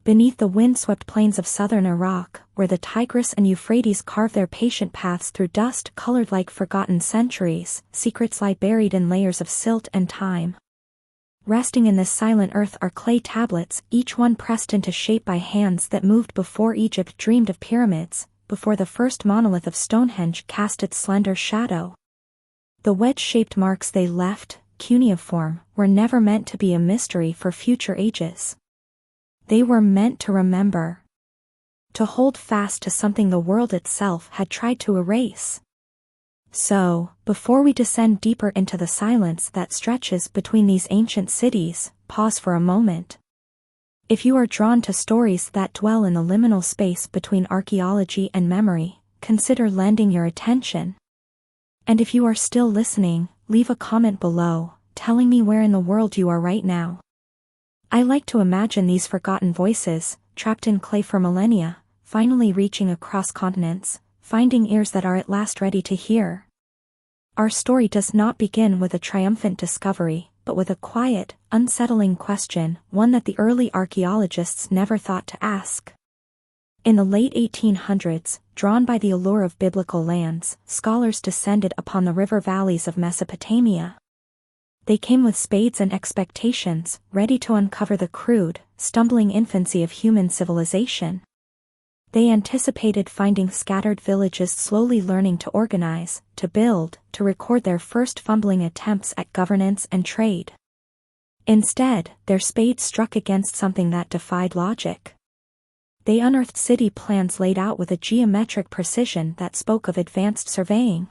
Beneath the wind-swept plains of southern Iraq, where the Tigris and Euphrates carve their patient paths through dust colored like forgotten centuries, secrets lie buried in layers of silt and time. Resting in this silent earth are clay tablets, each one pressed into shape by hands that moved before Egypt dreamed of pyramids, before the first monolith of Stonehenge cast its slender shadow. The wedge-shaped marks they left, cuneiform, were never meant to be a mystery for future ages. They were meant to remember. To hold fast to something the world itself had tried to erase. So, before we descend deeper into the silence that stretches between these ancient cities, pause for a moment. If you are drawn to stories that dwell in the liminal space between archaeology and memory, consider lending your attention. And if you are still listening, leave a comment below, telling me where in the world you are right now. I like to imagine these forgotten voices, trapped in clay for millennia, finally reaching across continents, finding ears that are at last ready to hear. Our story does not begin with a triumphant discovery, but with a quiet, unsettling question, one that the early archaeologists never thought to ask. In the late 1800s, drawn by the allure of biblical lands, scholars descended upon the river valleys of Mesopotamia. They came with spades and expectations, ready to uncover the crude, stumbling infancy of human civilization. They anticipated finding scattered villages slowly learning to organize, to build, to record their first fumbling attempts at governance and trade. Instead, their spades struck against something that defied logic. They unearthed city plans laid out with a geometric precision that spoke of advanced surveying.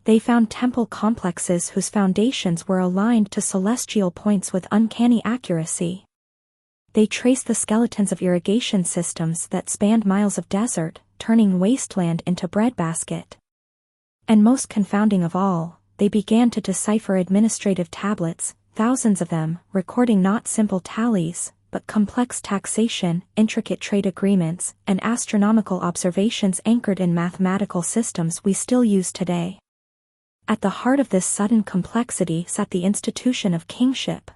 They found temple complexes whose foundations were aligned to celestial points with uncanny accuracy. They traced the skeletons of irrigation systems that spanned miles of desert, turning wasteland into breadbasket. And most confounding of all, they began to decipher administrative tablets, thousands of them, recording not simple tallies, but complex taxation, intricate trade agreements, and astronomical observations anchored in mathematical systems we still use today. At the heart of this sudden complexity sat the institution of kingship.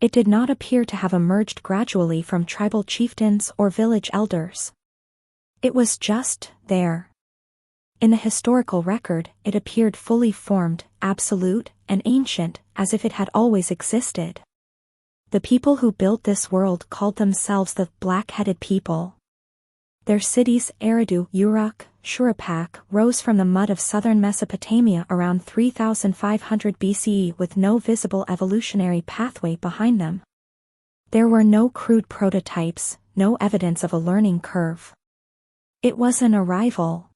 It did not appear to have emerged gradually from tribal chieftains or village elders. It was just there. In the historical record, it appeared fully formed, absolute, and ancient, as if it had always existed. The people who built this world called themselves the black-headed people. Their cities, Eridu, Uruk, Shuruppak, rose from the mud of southern Mesopotamia around 3500 BCE with no visible evolutionary pathway behind them. There were no crude prototypes, no evidence of a learning curve. It was an arrival.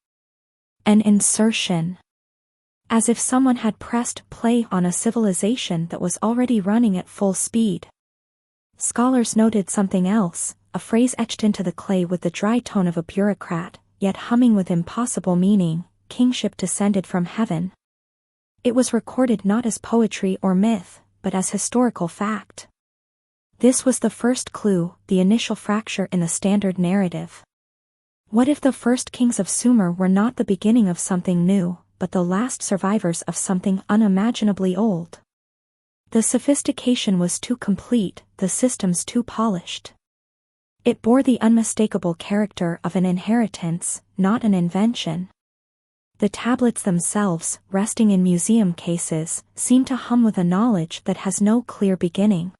An insertion. As if someone had pressed play on a civilization that was already running at full speed. Scholars noted something else, a phrase etched into the clay with the dry tone of a bureaucrat, yet humming with impossible meaning: kingship descended from heaven. It was recorded not as poetry or myth, but as historical fact. This was the first clue, the initial fracture in the standard narrative. What if the first kings of Sumer were not the beginning of something new, but the last survivors of something unimaginably old? The sophistication was too complete, the systems too polished. It bore the unmistakable character of an inheritance, not an invention. The tablets themselves, resting in museum cases, seem to hum with a knowledge that has no clear beginning.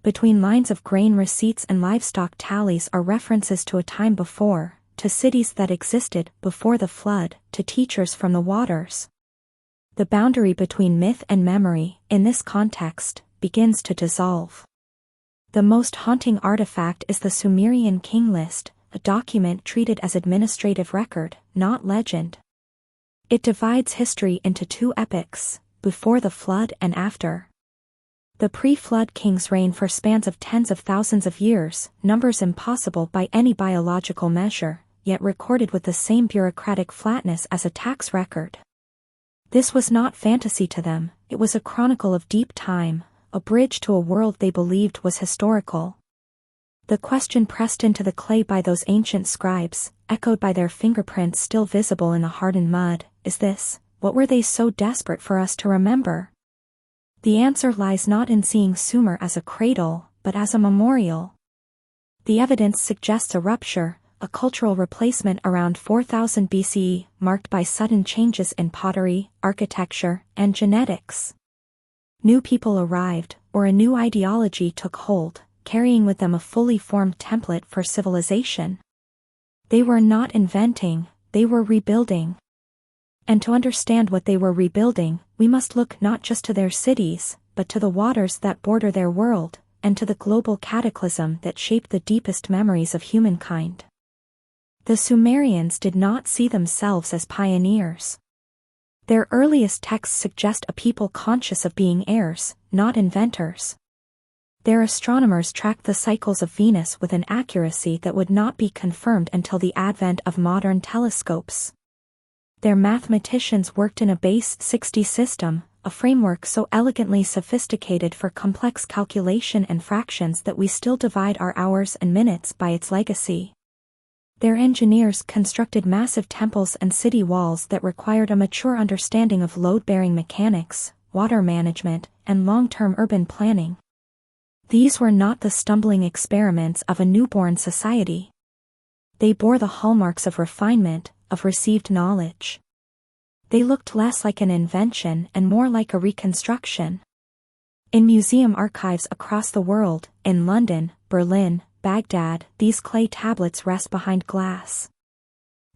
Between lines of grain receipts and livestock tallies are references to a time before, to cities that existed before the flood, to teachers from the waters. The boundary between myth and memory, in this context, begins to dissolve. The most haunting artifact is the Sumerian king list, a document treated as administrative record, not legend. It divides history into two epochs, before the flood and after. The pre-flood kings reign for spans of tens of thousands of years, numbers impossible by any biological measure, yet recorded with the same bureaucratic flatness as a tax record. This was not fantasy to them, it was a chronicle of deep time, a bridge to a world they believed was historical. The question pressed into the clay by those ancient scribes, echoed by their fingerprints still visible in the hardened mud, is this: what were they so desperate for us to remember? The answer lies not in seeing Sumer as a cradle, but as a memorial. The evidence suggests a rupture, a cultural replacement around 4000 BCE, marked by sudden changes in pottery, architecture, and genetics. New people arrived, or a new ideology took hold, carrying with them a fully formed template for civilization. They were not inventing, they were rebuilding. And to understand what they were rebuilding, we must look not just to their cities, but to the waters that border their world, and to the global cataclysm that shaped the deepest memories of humankind. The Sumerians did not see themselves as pioneers. Their earliest texts suggest a people conscious of being heirs, not inventors. Their astronomers tracked the cycles of Venus with an accuracy that would not be confirmed until the advent of modern telescopes. Their mathematicians worked in a base 60 system, a framework so elegantly sophisticated for complex calculation and fractions that we still divide our hours and minutes by its legacy. Their engineers constructed massive temples and city walls that required a mature understanding of load-bearing mechanics, water management, and long-term urban planning. These were not the stumbling experiments of a newborn society. They bore the hallmarks of refinement, of received knowledge. They looked less like an invention and more like a reconstruction. In museum archives across the world, in London, Berlin, Baghdad, these clay tablets rest behind glass.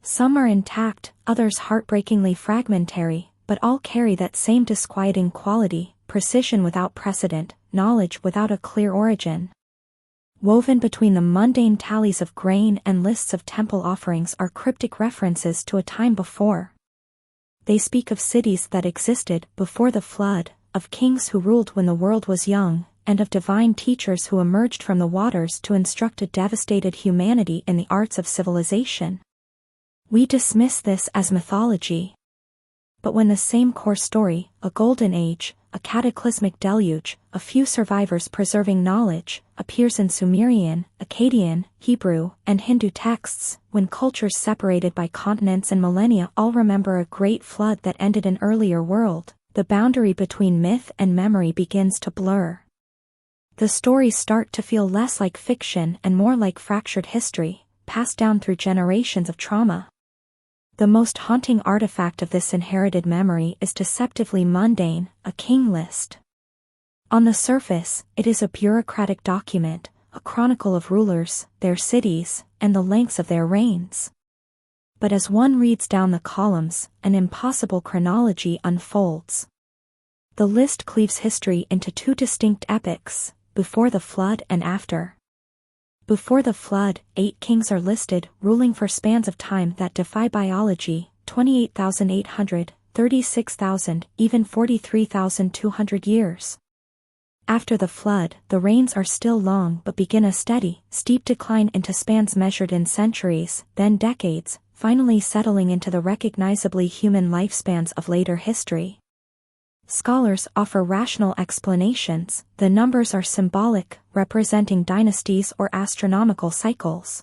Some are intact, others heartbreakingly fragmentary, but all carry that same disquieting quality, precision without precedent, knowledge without a clear origin. Woven between the mundane tallies of grain and lists of temple offerings are cryptic references to a time before. They speak of cities that existed before the flood, of kings who ruled when the world was young, and of divine teachers who emerged from the waters to instruct a devastated humanity in the arts of civilization. We dismiss this as mythology. But when the same core story, a golden age, a cataclysmic deluge, a few survivors preserving knowledge, appears in Sumerian, Akkadian, Hebrew, and Hindu texts, when cultures separated by continents and millennia all remember a great flood that ended an earlier world, the boundary between myth and memory begins to blur. The stories start to feel less like fiction and more like fractured history, passed down through generations of trauma. The most haunting artifact of this inherited memory is deceptively mundane, a king list. On the surface, it is a bureaucratic document, a chronicle of rulers, their cities, and the lengths of their reigns. But as one reads down the columns, an impossible chronology unfolds. The list cleaves history into two distinct epochs, before the flood and after. Before the flood, 8 kings are listed, ruling for spans of time that defy biology, 28,800, 36,000, even 43,200 years. After the flood, the reigns are still long but begin a steady, steep decline into spans measured in centuries, then decades, finally settling into the recognizably human lifespans of later history. Scholars offer rational explanations. The numbers are symbolic, representing dynasties or astronomical cycles.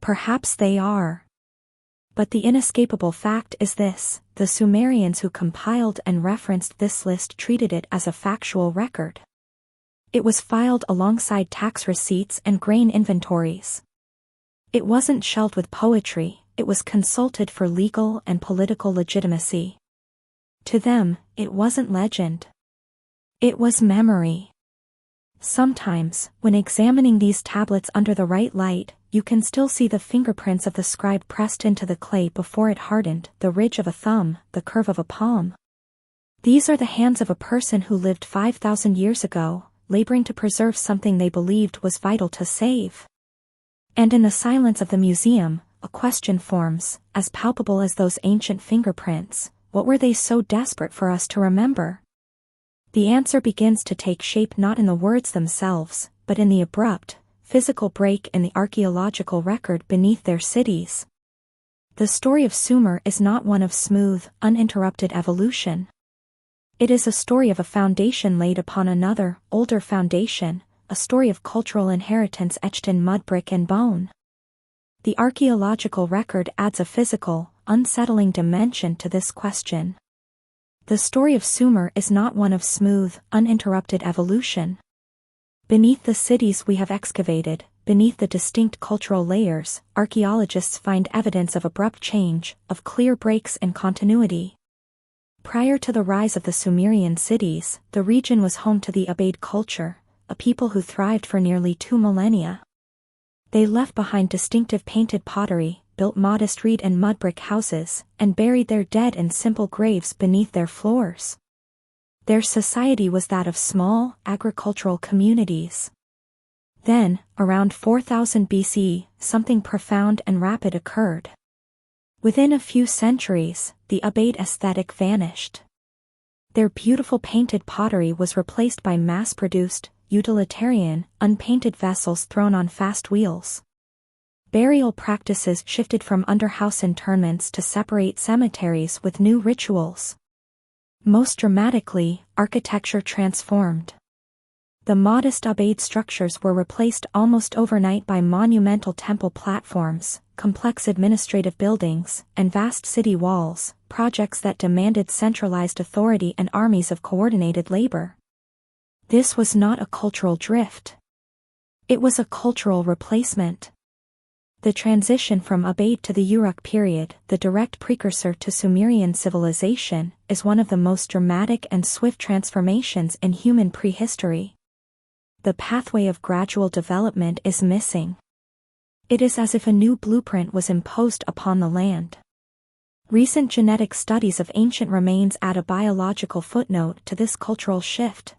Perhaps they are. But the inescapable fact is this: the Sumerians who compiled and referenced this list treated it as a factual record. It was filed alongside tax receipts and grain inventories. It wasn't shelved with poetry, it was consulted for legal and political legitimacy. To them, it wasn't legend. It was memory. Sometimes, when examining these tablets under the right light, you can still see the fingerprints of the scribe pressed into the clay before it hardened, the ridge of a thumb, the curve of a palm. These are the hands of a person who lived 5,000 years ago, laboring to preserve something they believed was vital to save. And in the silence of the museum, a question forms, as palpable as those ancient fingerprints: what were they so desperate for us to remember? The answer begins to take shape not in the words themselves, but in the abrupt, physical break in the archaeological record beneath their cities. The story of Sumer is not one of smooth, uninterrupted evolution. It is a story of a foundation laid upon another, older foundation, a story of cultural inheritance etched in mud, brick and bone. The archaeological record adds a physical, unsettling dimension to this question. The story of Sumer is not one of smooth, uninterrupted evolution. Beneath the cities we have excavated, beneath the distinct cultural layers, archaeologists find evidence of abrupt change, of clear breaks in continuity. Prior to the rise of the Sumerian cities, the region was home to the Abade culture, a people who thrived for nearly 2 millennia. They left behind distinctive painted pottery, built modest reed and mud brick houses, and buried their dead in simple graves beneath their floors. Their society was that of small, agricultural communities. Then, around 4000 BC, something profound and rapid occurred. Within a few centuries, the Abade aesthetic vanished. Their beautiful painted pottery was replaced by mass-produced, utilitarian, unpainted vessels thrown on fast wheels. Burial practices shifted from under-house interments to separate cemeteries with new rituals. Most dramatically, architecture transformed. The modest Abade structures were replaced almost overnight by monumental temple platforms, complex administrative buildings, and vast city walls, projects that demanded centralized authority and armies of coordinated labor. This was not a cultural drift. It was a cultural replacement. The transition from Abade to the Uruk period, the direct precursor to Sumerian civilization, is one of the most dramatic and swift transformations in human prehistory. The pathway of gradual development is missing. It is as if a new blueprint was imposed upon the land. Recent genetic studies of ancient remains add a biological footnote to this cultural shift.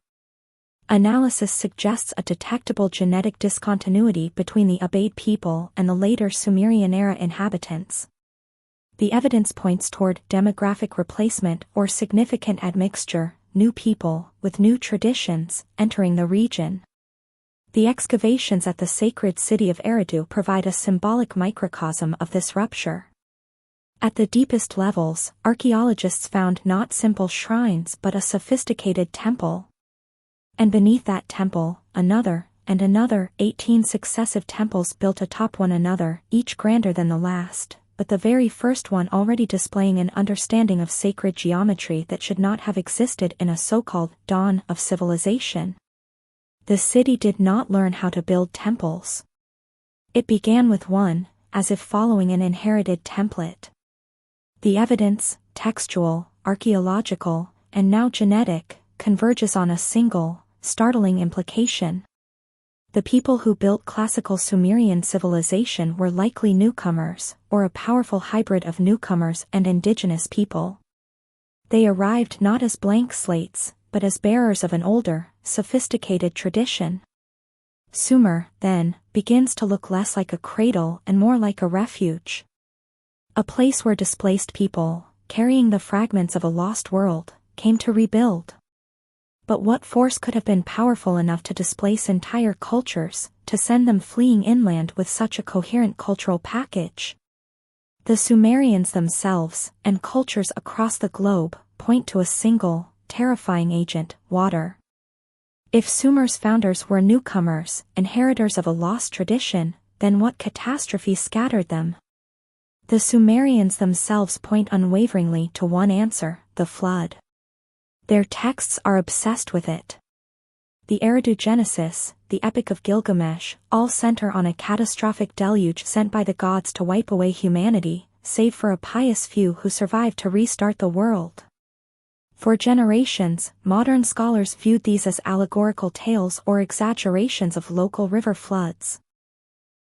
Analysis suggests a detectable genetic discontinuity between the Abade people and the later Sumerian-era inhabitants. The evidence points toward demographic replacement or significant admixture, new people, with new traditions, entering the region. The excavations at the sacred city of Eridu provide a symbolic microcosm of this rupture. At the deepest levels, archaeologists found not simple shrines but a sophisticated temple. And beneath that temple, another, and another, 18 successive temples built atop one another, each grander than the last, but the very first one already displaying an understanding of sacred geometry that should not have existed in a so-called dawn of civilization. The city did not learn how to build temples. It began with one, as if following an inherited template. The evidence, textual, archaeological, and now genetic, converges on a single, startling implication. The people who built classical Sumerian civilization were likely newcomers, or a powerful hybrid of newcomers and indigenous people. They arrived not as blank slates, but as bearers of an older, sophisticated tradition. Sumer, then, begins to look less like a cradle and more like a refuge. A place where displaced people, carrying the fragments of a lost world, came to rebuild. But what force could have been powerful enough to displace entire cultures, to send them fleeing inland with such a coherent cultural package? The Sumerians themselves, and cultures across the globe, point to a single, terrifying agent, water. If Sumer's founders were newcomers, inheritors of a lost tradition, then what catastrophe scattered them? The Sumerians themselves point unwaveringly to one answer: the flood. Their texts are obsessed with it. The Eridu Genesis, the Epic of Gilgamesh, all center on a catastrophic deluge sent by the gods to wipe away humanity, save for a pious few who survived to restart the world. For generations, modern scholars viewed these as allegorical tales or exaggerations of local river floods.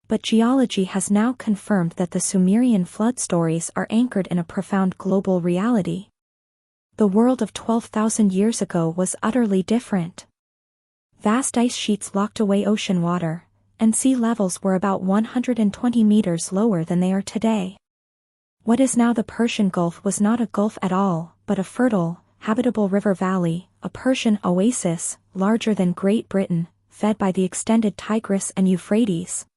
But geology has now confirmed that the Sumerian flood stories are anchored in a profound global reality. The world of 12,000 years ago was utterly different. Vast ice sheets locked away ocean water, and sea levels were about 120 meters lower than they are today. What is now the Persian Gulf was not a gulf at all, but a fertile, habitable river valley, a Persian oasis, larger than Great Britain, fed by the extended Tigris and Euphrates.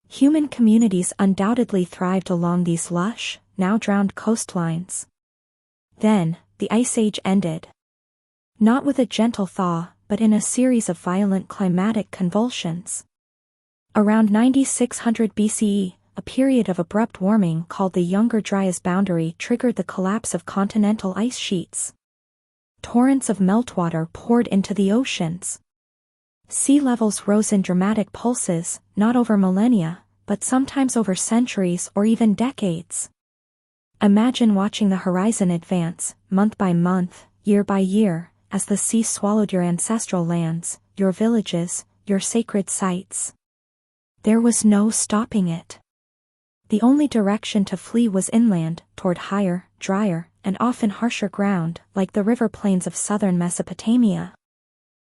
Human communities undoubtedly thrived along these lush, now drowned coastlines. Then, the Ice Age ended. Not with a gentle thaw, but in a series of violent climatic convulsions. Around 9600 BCE, a period of abrupt warming called the Younger Dryas boundary triggered the collapse of continental ice sheets. Torrents of meltwater poured into the oceans. Sea levels rose in dramatic pulses, not over millennia, but sometimes over centuries or even decades. Imagine watching the horizon advance, month by month, year by year, as the sea swallowed your ancestral lands, your villages, your sacred sites. There was no stopping it. The only direction to flee was inland, toward higher, drier, and often harsher ground, like the river plains of southern Mesopotamia.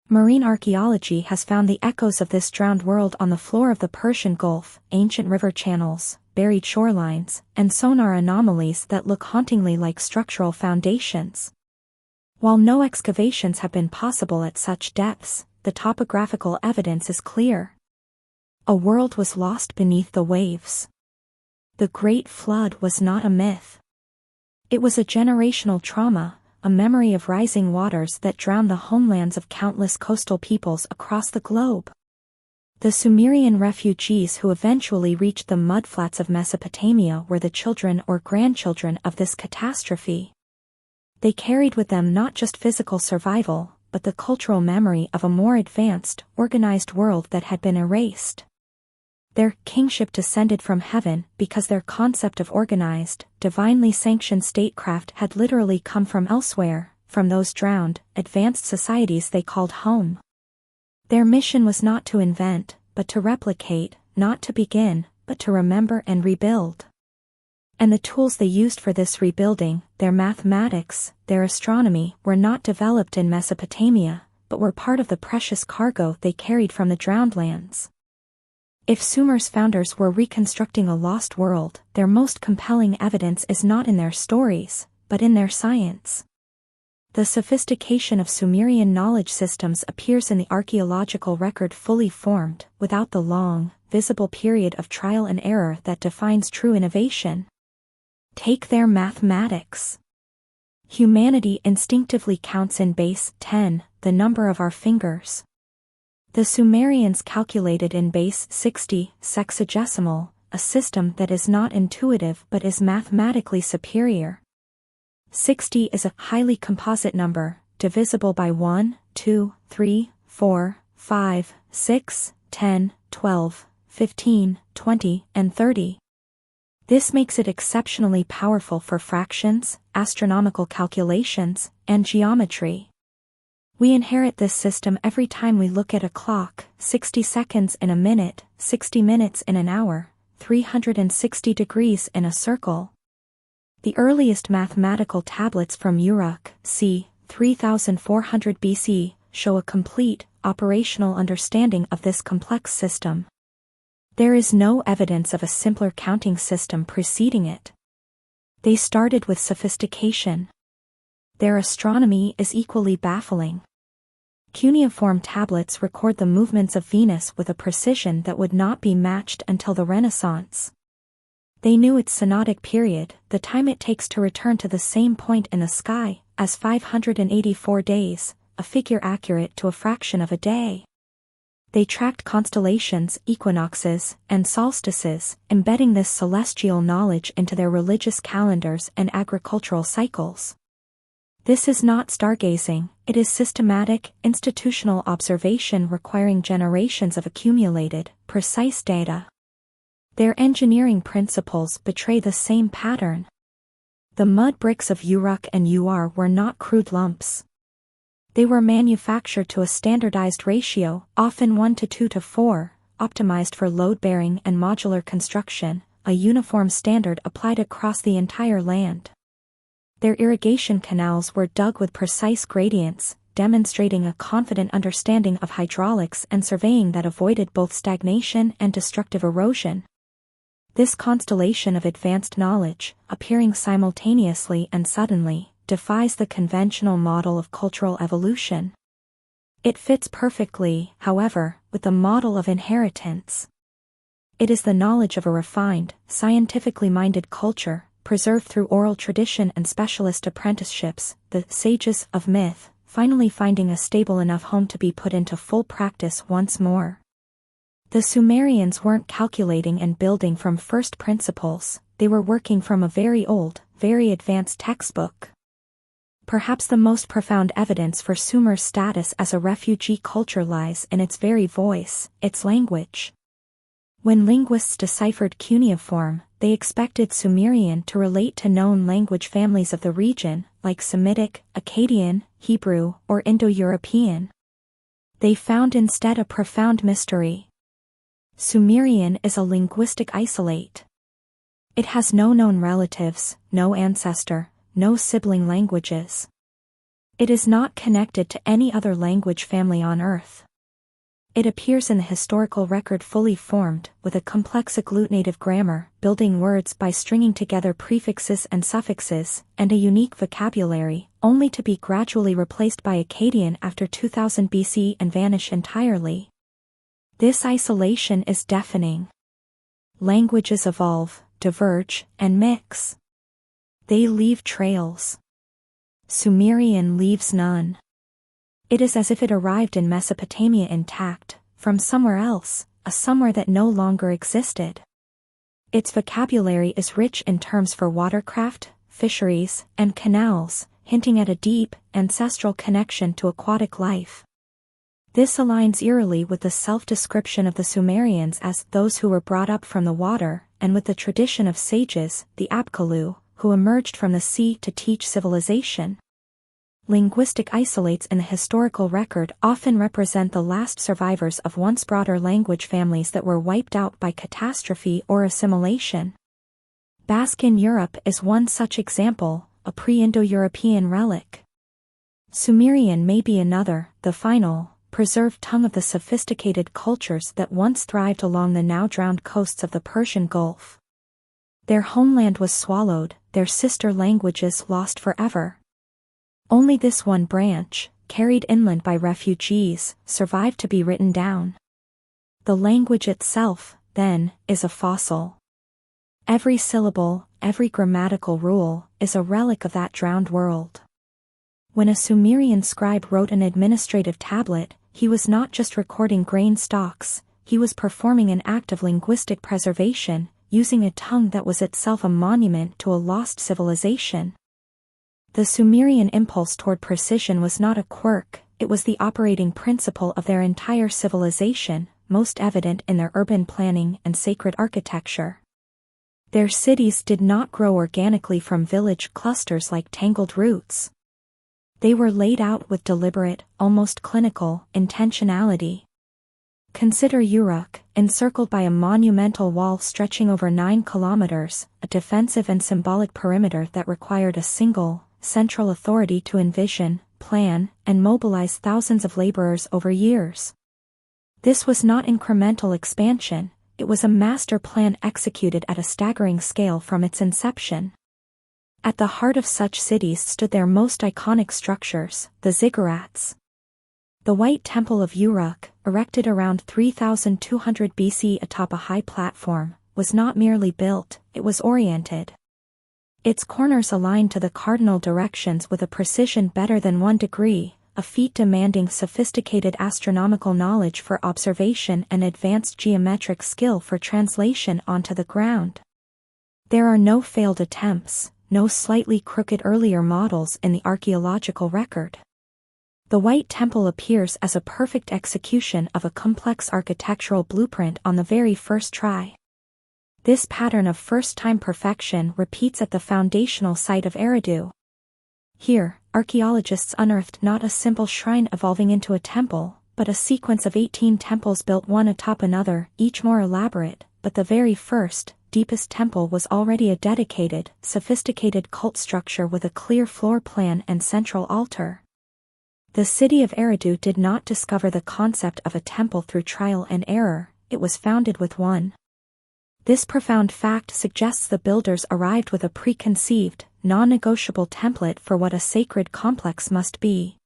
Marine archaeology has found the echoes of this drowned world on the floor of the Persian Gulf, ancient river channels, buried shorelines, and sonar anomalies that look hauntingly like structural foundations. While no excavations have been possible at such depths, the topographical evidence is clear. A world was lost beneath the waves. The Great Flood was not a myth. It was a generational trauma, a memory of rising waters that drowned the homelands of countless coastal peoples across the globe. The Sumerian refugees who eventually reached the mudflats of Mesopotamia were the children or grandchildren of this catastrophe. They carried with them not just physical survival, but the cultural memory of a more advanced, organized world that had been erased. Their kingship descended from heaven because their concept of organized, divinely sanctioned statecraft had literally come from elsewhere, from those drowned, advanced societies they called home. Their mission was not to invent, but to replicate, not to begin, but to remember and rebuild. And the tools they used for this rebuilding, their mathematics, their astronomy, were not developed in Mesopotamia, but were part of the precious cargo they carried from the drowned lands. If Sumer's founders were reconstructing a lost world, their most compelling evidence is not in their stories, but in their science. The sophistication of Sumerian knowledge systems appears in the archaeological record fully formed, without the long, visible period of trial and error that defines true innovation. Take their mathematics. Humanity instinctively counts in base 10, the number of our fingers. The Sumerians calculated in base 60, sexagesimal, a system that is not intuitive but is mathematically superior. 60 is a highly composite number, divisible by 1, 2, 3, 4, 5, 6, 10, 12, 15, 20, and 30. This makes it exceptionally powerful for fractions, astronomical calculations, and geometry. We inherit this system every time we look at a clock, 60 seconds in a minute, 60 minutes in an hour, 360 degrees in a circle. The earliest mathematical tablets from Uruk, c. 3400 BC, show a complete, operational understanding of this complex system. There is no evidence of a simpler counting system preceding it. They started with sophistication. Their astronomy is equally baffling. Cuneiform tablets record the movements of Venus with a precision that would not be matched until the Renaissance. They knew its synodic period, the time it takes to return to the same point in the sky, as 584 days, a figure accurate to a fraction of a day. They tracked constellations, equinoxes, and solstices, embedding this celestial knowledge into their religious calendars and agricultural cycles. This is not stargazing, it is systematic, institutional observation requiring generations of accumulated, precise data. Their engineering principles betray the same pattern. The mud bricks of Uruk and Ur were not crude lumps. They were manufactured to a standardized ratio, often 1:2:4, optimized for load-bearing and modular construction, a uniform standard applied across the entire land. Their irrigation canals were dug with precise gradients, demonstrating a confident understanding of hydraulics and surveying that avoided both stagnation and destructive erosion. This constellation of advanced knowledge, appearing simultaneously and suddenly, defies the conventional model of cultural evolution. It fits perfectly, however, with the model of inheritance. It is the knowledge of a refined, scientifically minded culture, preserved through oral tradition and specialist apprenticeships, the sages of myth, finally finding a stable enough home to be put into full practice once more. The Sumerians weren't calculating and building from first principles, they were working from a very old, very advanced textbook. Perhaps the most profound evidence for Sumer's status as a refugee culture lies in its very voice, its language. When linguists deciphered cuneiform, they expected Sumerian to relate to known language families of the region, like Semitic, Akkadian, Hebrew, or Indo-European. They found instead a profound mystery. Sumerian is a linguistic isolate. It has no known relatives, no ancestor, no sibling languages. It is not connected to any other language family on Earth. It appears in the historical record fully formed, with a complex agglutinative grammar, building words by stringing together prefixes and suffixes, and a unique vocabulary, only to be gradually replaced by Akkadian after 2000 BC and vanish entirely. This isolation is deafening. Languages evolve, diverge, and mix. They leave trails. Sumerian leaves none. It is as if it arrived in Mesopotamia intact, from somewhere else, a somewhere that no longer existed. Its vocabulary is rich in terms for watercraft, fisheries, and canals, hinting at a deep, ancestral connection to aquatic life. This aligns eerily with the self-description of the Sumerians as those who were brought up from the water, and with the tradition of sages, the Apkallu, who emerged from the sea to teach civilization. Linguistic isolates in the historical record often represent the last survivors of once broader language families that were wiped out by catastrophe or assimilation. Basque in Europe is one such example, a pre-Indo-European relic. Sumerian may be another, the final, preserved tongue of the sophisticated cultures that once thrived along the now drowned coasts of the Persian Gulf. Their homeland was swallowed, their sister languages lost forever. Only this one branch, carried inland by refugees, survived to be written down. The language itself, then, is a fossil. Every syllable, every grammatical rule, is a relic of that drowned world. When a Sumerian scribe wrote an administrative tablet, he was not just recording grain stalks, he was performing an act of linguistic preservation, using a tongue that was itself a monument to a lost civilization. The Sumerian impulse toward precision was not a quirk, it was the operating principle of their entire civilization, most evident in their urban planning and sacred architecture. Their cities did not grow organically from village clusters like tangled roots. They were laid out with deliberate, almost clinical, intentionality. Consider Uruk, encircled by a monumental wall stretching over 9 kilometers, a defensive and symbolic perimeter that required a single, central authority to envision, plan, and mobilize thousands of laborers over years. This was not incremental expansion, it was a master plan executed at a staggering scale from its inception. At the heart of such cities stood their most iconic structures, the ziggurats. The White Temple of Uruk, erected around 3200 BC atop a high platform, was not merely built, it was oriented. Its corners aligned to the cardinal directions with a precision better than 1 degree, a feat demanding sophisticated astronomical knowledge for observation and advanced geometric skill for translation onto the ground. There are no failed attempts, no slightly crooked earlier models in the archaeological record. The White Temple appears as a perfect execution of a complex architectural blueprint on the very first try. This pattern of first-time perfection repeats at the foundational site of Eridu. Here, archaeologists unearthed not a simple shrine evolving into a temple, but a sequence of 18 temples built one atop another, each more elaborate, but the very first, deepest temple was already a dedicated, sophisticated cult structure with a clear floor plan and central altar. The city of Eridu did not discover the concept of a temple through trial and error, it was founded with one. This profound fact suggests the builders arrived with a preconceived, non-negotiable template for what a sacred complex must be.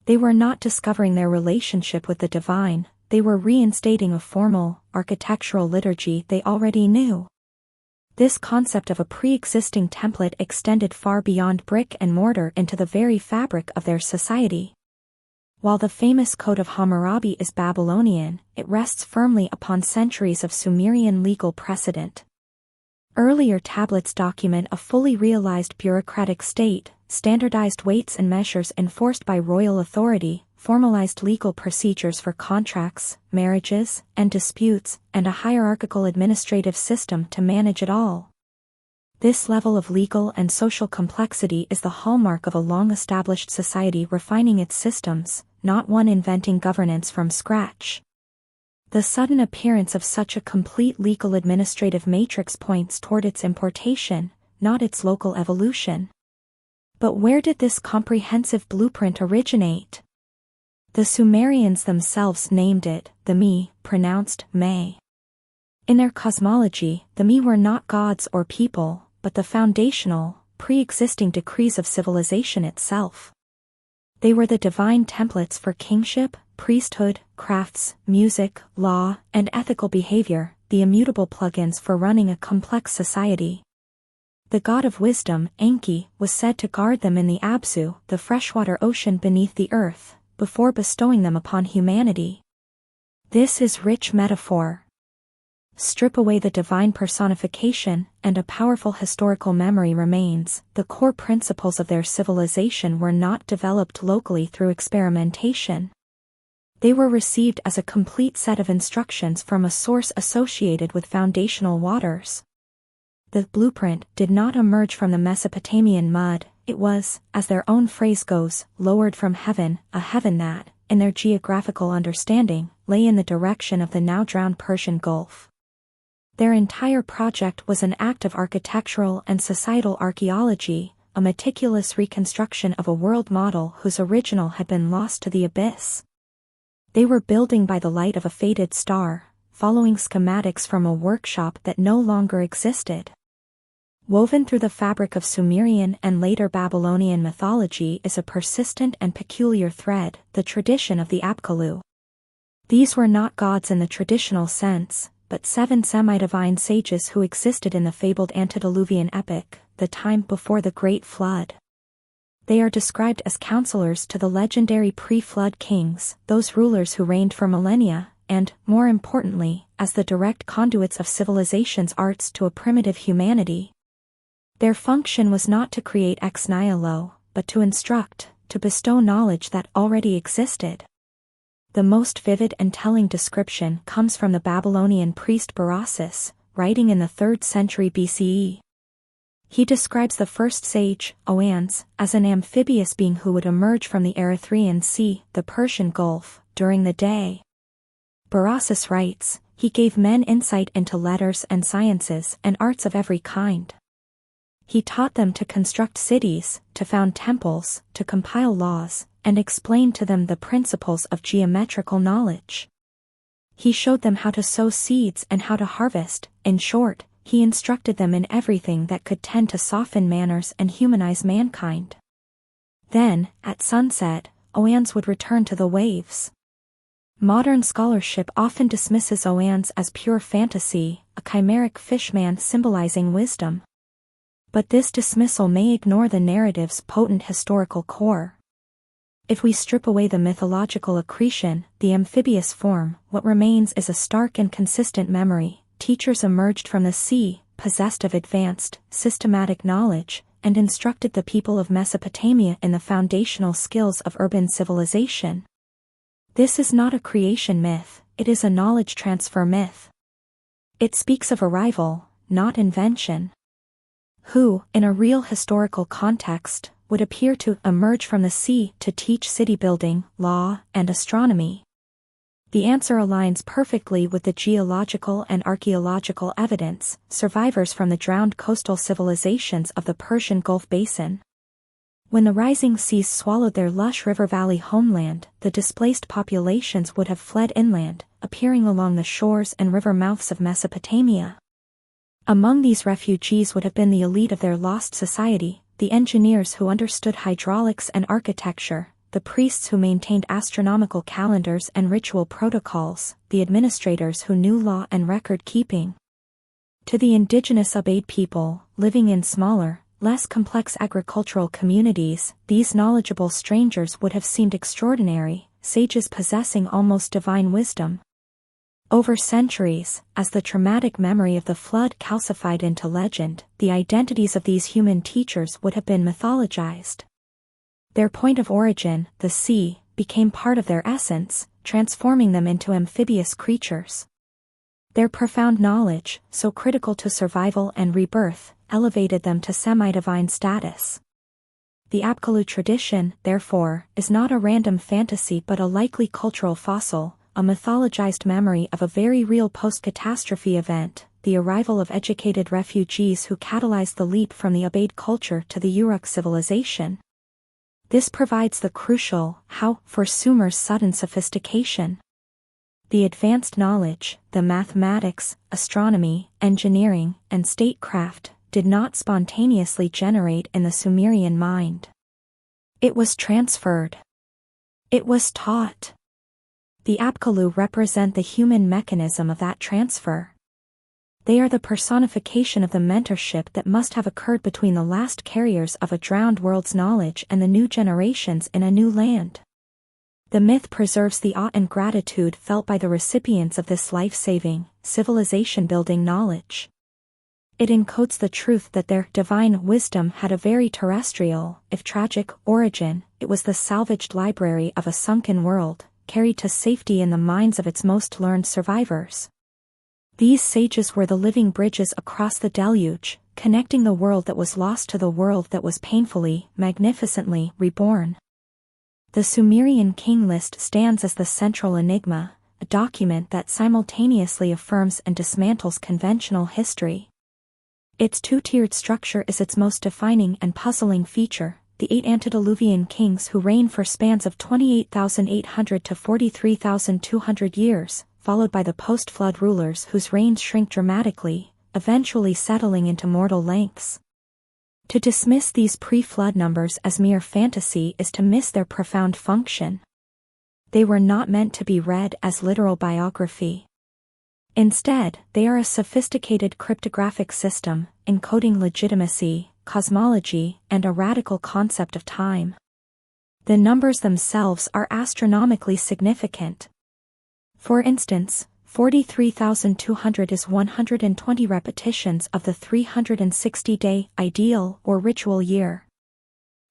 They were not discovering their relationship with the divine, they were reinstating a formal, architectural liturgy they already knew. This concept of a pre-existing template extended far beyond brick and mortar into the very fabric of their society. While the famous Code of Hammurabi is Babylonian, it rests firmly upon centuries of Sumerian legal precedent. Earlier tablets document a fully realized bureaucratic state, standardized weights and measures enforced by royal authority, formalized legal procedures for contracts, marriages, and disputes, and a hierarchical administrative system to manage it all. This level of legal and social complexity is the hallmark of a long-established society refining its systems, not one inventing governance from scratch. The sudden appearance of such a complete legal administrative matrix points toward its importation, not its local evolution. But where did this comprehensive blueprint originate? The Sumerians themselves named it the Mi, pronounced May. In their cosmology, the Mi were not gods or people, but the foundational, pre-existing decrees of civilization itself. They were the divine templates for kingship, priesthood, crafts, music, law, and ethical behavior, the immutable plugins for running a complex society. The god of wisdom, Enki, was said to guard them in the Absu, the freshwater ocean beneath the earth, before bestowing them upon humanity. This is rich metaphor. Strip away the divine personification, and a powerful historical memory remains. The core principles of their civilization were not developed locally through experimentation. They were received as a complete set of instructions from a source associated with foundational waters. The blueprint did not emerge from the Mesopotamian mud, it was, as their own phrase goes, lowered from heaven, a heaven that, in their geographical understanding, lay in the direction of the now-drowned Persian Gulf. Their entire project was an act of architectural and societal archaeology, a meticulous reconstruction of a world model whose original had been lost to the abyss. They were building by the light of a faded star, following schematics from a workshop that no longer existed. Woven through the fabric of Sumerian and later Babylonian mythology is a persistent and peculiar thread, the tradition of the Apkallu. These were not gods in the traditional sense, but 7 semi-divine sages who existed in the fabled antediluvian epic, the time before the Great Flood. They are described as counselors to the legendary pre-flood kings, those rulers who reigned for millennia, and, more importantly, as the direct conduits of civilization's arts to a primitive humanity. Their function was not to create ex nihilo, but to instruct, to bestow knowledge that already existed. The most vivid and telling description comes from the Babylonian priest Berossus, writing in the 3rd century BCE. He describes the first sage, Oannes, as an amphibious being who would emerge from the Erythraean Sea, the Persian Gulf, during the day. Berossus writes, he gave men insight into letters and sciences and arts of every kind. He taught them to construct cities, to found temples, to compile laws, and explained to them the principles of geometrical knowledge. He showed them how to sow seeds and how to harvest. In short, he instructed them in everything that could tend to soften manners and humanize mankind. Then, at sunset, Oannes would return to the waves. Modern scholarship often dismisses Oannes as pure fantasy, a chimeric fishman symbolizing wisdom. But this dismissal may ignore the narrative's potent historical core. If we strip away the mythological accretion, the amphibious form, what remains is a stark and consistent memory. Teachers emerged from the sea, possessed of advanced, systematic knowledge, and instructed the people of Mesopotamia in the foundational skills of urban civilization. This is not a creation myth, it is a knowledge transfer myth. It speaks of arrival, not invention. Who, in a real historical context, would appear to emerge from the sea to teach city building, law, and astronomy? The answer aligns perfectly with the geological and archaeological evidence, survivors from the drowned coastal civilizations of the Persian Gulf Basin. When the rising seas swallowed their lush river valley homeland, the displaced populations would have fled inland, appearing along the shores and river mouths of Mesopotamia. Among these refugees would have been the elite of their lost society, the engineers who understood hydraulics and architecture, the priests who maintained astronomical calendars and ritual protocols, the administrators who knew law and record-keeping. To the indigenous Ubaid people, living in smaller, less complex agricultural communities, these knowledgeable strangers would have seemed extraordinary, sages possessing almost divine wisdom. Over centuries, as the traumatic memory of the flood calcified into legend, the identities of these human teachers would have been mythologized. Their point of origin, the sea, became part of their essence, transforming them into amphibious creatures. Their profound knowledge, so critical to survival and rebirth, elevated them to semi-divine status. The Apkallu tradition, therefore, is not a random fantasy but a likely cultural fossil, a mythologized memory of a very real post-catastrophe event, the arrival of educated refugees who catalyzed the leap from the Ubaid culture to the Uruk civilization. This provides the crucial how for Sumer's sudden sophistication. The advanced knowledge, the mathematics, astronomy, engineering, and statecraft, did not spontaneously generate in the Sumerian mind. It was transferred. It was taught. The Apkallu represent the human mechanism of that transfer. They are the personification of the mentorship that must have occurred between the last carriers of a drowned world's knowledge and the new generations in a new land. The myth preserves the awe and gratitude felt by the recipients of this life-saving, civilization-building knowledge. It encodes the truth that their divine wisdom had a very terrestrial, if tragic, origin. It was the salvaged library of a sunken world, carried to safety in the minds of its most learned survivors. These sages were the living bridges across the deluge, connecting the world that was lost to the world that was painfully, magnificently reborn. The Sumerian king list stands as the central enigma, a document that simultaneously affirms and dismantles conventional history. Its two-tiered structure is its most defining and puzzling feature. The 8 antediluvian kings who reign for spans of 28,800 to 43,200 years, followed by the post-flood rulers whose reigns shrink dramatically, eventually settling into mortal lengths. To dismiss these pre-flood numbers as mere fantasy is to miss their profound function. They were not meant to be read as literal biography. Instead, they are a sophisticated cryptographic system, encoding legitimacy, cosmology, and a radical concept of time. The numbers themselves are astronomically significant. For instance, 43,200 is 120 repetitions of the 360-day ideal or ritual year.